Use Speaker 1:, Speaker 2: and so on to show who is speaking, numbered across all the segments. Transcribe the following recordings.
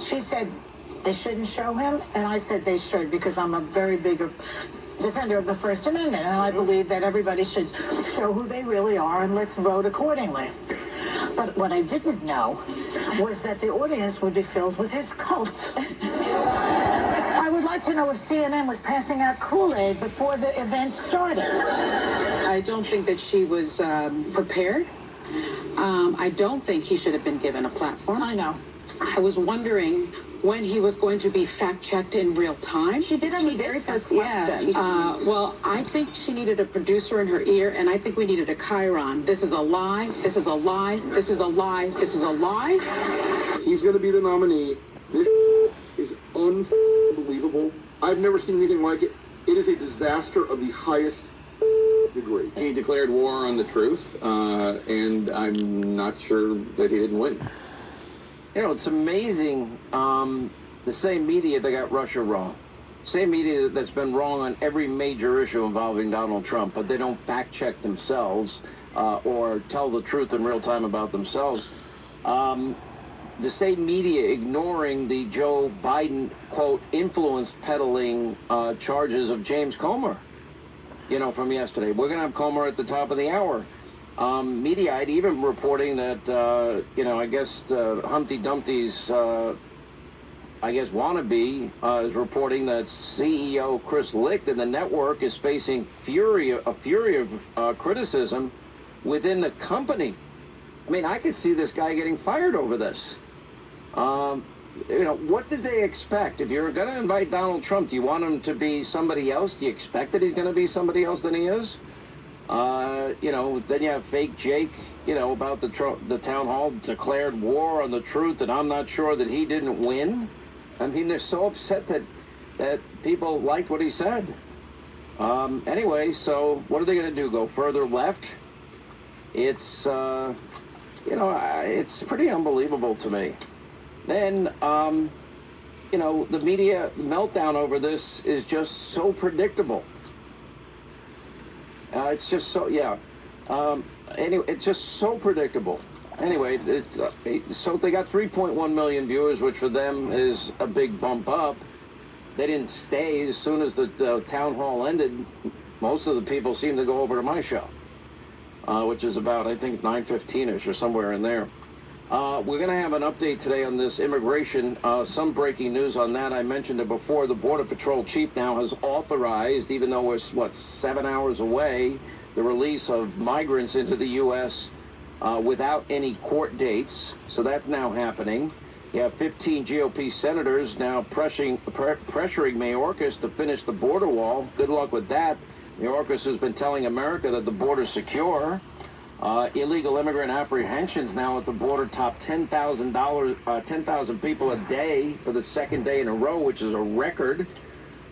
Speaker 1: She said they shouldn't show him, and I said they should because I'm a very big defender of the First Amendment, and I believe that everybody should show who they really are, and let's vote accordingly. But what I didn't know was that the audience would be filled with his cult. I would like to know if CNN was passing out Kool-Aid before the event started.
Speaker 2: I don't think that she was prepared. I don't think he should have been given a platform.
Speaker 1: I know.
Speaker 2: I was wondering when he was going to be fact-checked in real time.
Speaker 3: She did on the very first question.
Speaker 2: Yeah. Well, I think she needed a producer in her ear, and I think we needed a chyron. This is a lie. This is a lie. This is a lie. This is a lie.
Speaker 4: He's going to be the nominee. This is unbelievable. I've never seen anything like it. It is a disaster of the highest degree.
Speaker 5: He declared war on the truth, and I'm not sure that he didn't win.
Speaker 6: You know, it's amazing, the same media that got Russia wrong, same media that's been wrong on every major issue involving Donald Trump, but they don't fact-check themselves or tell the truth in real time about themselves. The same media ignoring the Joe Biden, quote, influence peddling charges of James Comer, you know, from yesterday. We're going to have Comer at the top of the hour. Mediaite even reporting that, you know, I guess Humpty Dumpty's, I guess, wannabe is reporting that CEO Chris Licht in the network is facing a fury of criticism within the company. I mean, I could see this guy getting fired over this. You know, what did they expect? If you're going to invite Donald Trump, do you want him to be somebody else? Do you expect that he's going to be somebody else than he is? You know, then you have fake Jake, you know, about the town hall declared war on the truth, and I'm not sure that he didn't win. I mean, they're so upset that people liked what he said. Anyway, so what are they going to do? Go further left? It's, you know, it's pretty unbelievable to me. Then, you know, the media meltdown over this is just so predictable. It's just so, yeah. Anyway, it's just so predictable. Anyway, it's so they got 3.1 million viewers, which for them is a big bump up. They didn't stay. As soon as the town hall ended, most of the people seemed to go over to my show, which is about, I think, 9:15ish or somewhere in there. We're going to have an update today on this immigration. Some breaking news on that. I mentioned it before. The Border Patrol chief now has authorized, even though we're, 7 hours away, the release of migrants into the U.S. Without any court dates. So that's now happening. You have 15 GOP senators now pressuring Mayorkas to finish the border wall. Good luck with that. Mayorkas has been telling America that the border's secure. Illegal immigrant apprehensions now at the border top 10,000 people a day for the second day in a row, which is a record.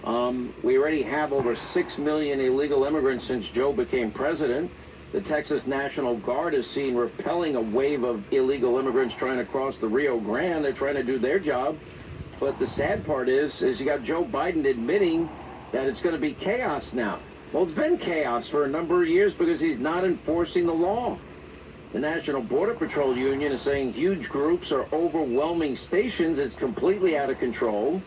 Speaker 6: We already have over 6 million illegal immigrants since Joe became president. The Texas National Guard is seen repelling a wave of illegal immigrants trying to cross the Rio Grande. They're trying to do their job. But the sad part is you got Joe Biden admitting that it's going to be chaos now. Well, it's been chaos for a number of years because he's not enforcing the law. The National Border Patrol Union is saying huge groups are overwhelming stations. It's completely out of control.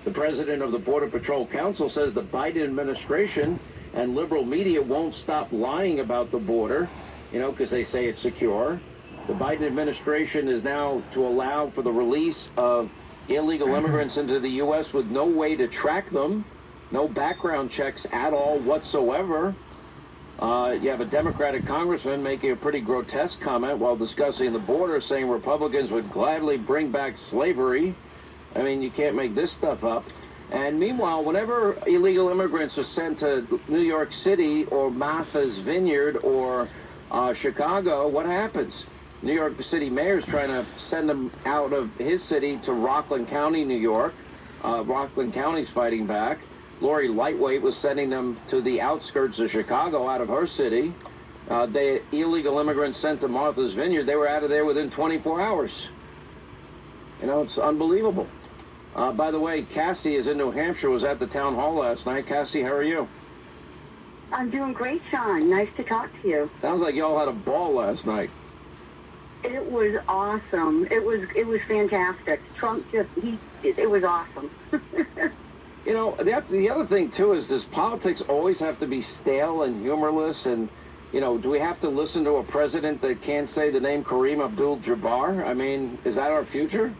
Speaker 6: The president of the Border Patrol Council says the Biden administration and liberal media won't stop lying about the border, you know, because they say it's secure. The Biden administration is now to allow for the release of illegal immigrants into the U.S. with no way to track them. No background checks at all whatsoever. You have a Democratic congressman making a pretty grotesque comment while discussing the border, saying Republicans would gladly bring back slavery. I mean, you can't make this stuff up. And meanwhile, whenever illegal immigrants are sent to New York City or Martha's Vineyard or Chicago, what happens? New York City mayor is trying to send them out of his city to Rockland County, New York. Rockland County's fighting back. Lori Lightweight was sending them to the outskirts of Chicago out of her city. The illegal immigrants sent to Martha's Vineyard, they were out of there within 24 hours. You know, it's unbelievable. By the way, Cassie is in New Hampshire, was at the town hall last night. Cassie, how are you?
Speaker 7: I'm doing great, Sean. Nice to talk to you.
Speaker 6: Sounds like y'all had a ball last night.
Speaker 7: It was awesome. It was fantastic. Trump it was awesome.
Speaker 6: You know, that's the other thing too, is does politics always have to be stale and humorless? And, you know, do we have to listen to a president that can't say the name Kareem Abdul-Jabbar? I mean, is that our future?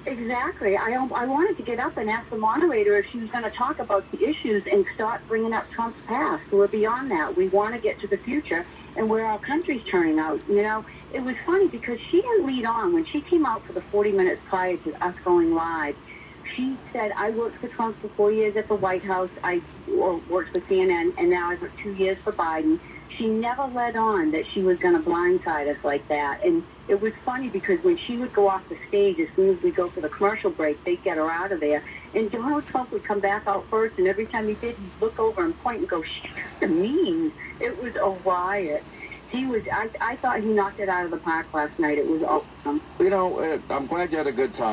Speaker 7: Exactly. I wanted to get up and ask the moderator if she was going to talk about the issues and start bringing up Trump's past. We're beyond that. We want to get to the future and where our country's turning out. You know, it was funny because she didn't lead on. When she came out for the 40 minutes prior to us going live, she said, I worked for Trump for 4 years at the White House. I worked for CNN, and now I've worked 2 years for Biden. She never led on that she was going to blindside us like that. And it was funny because when she would go off the stage, as soon as we go for the commercial break, they'd get her out of there. And Donald Trump would come back out first, and every time he did, he'd look over and point and go, "You're mean." It was a riot. I thought he knocked it out of the park last night. It was awesome.
Speaker 6: You know, I'm glad you had a good time.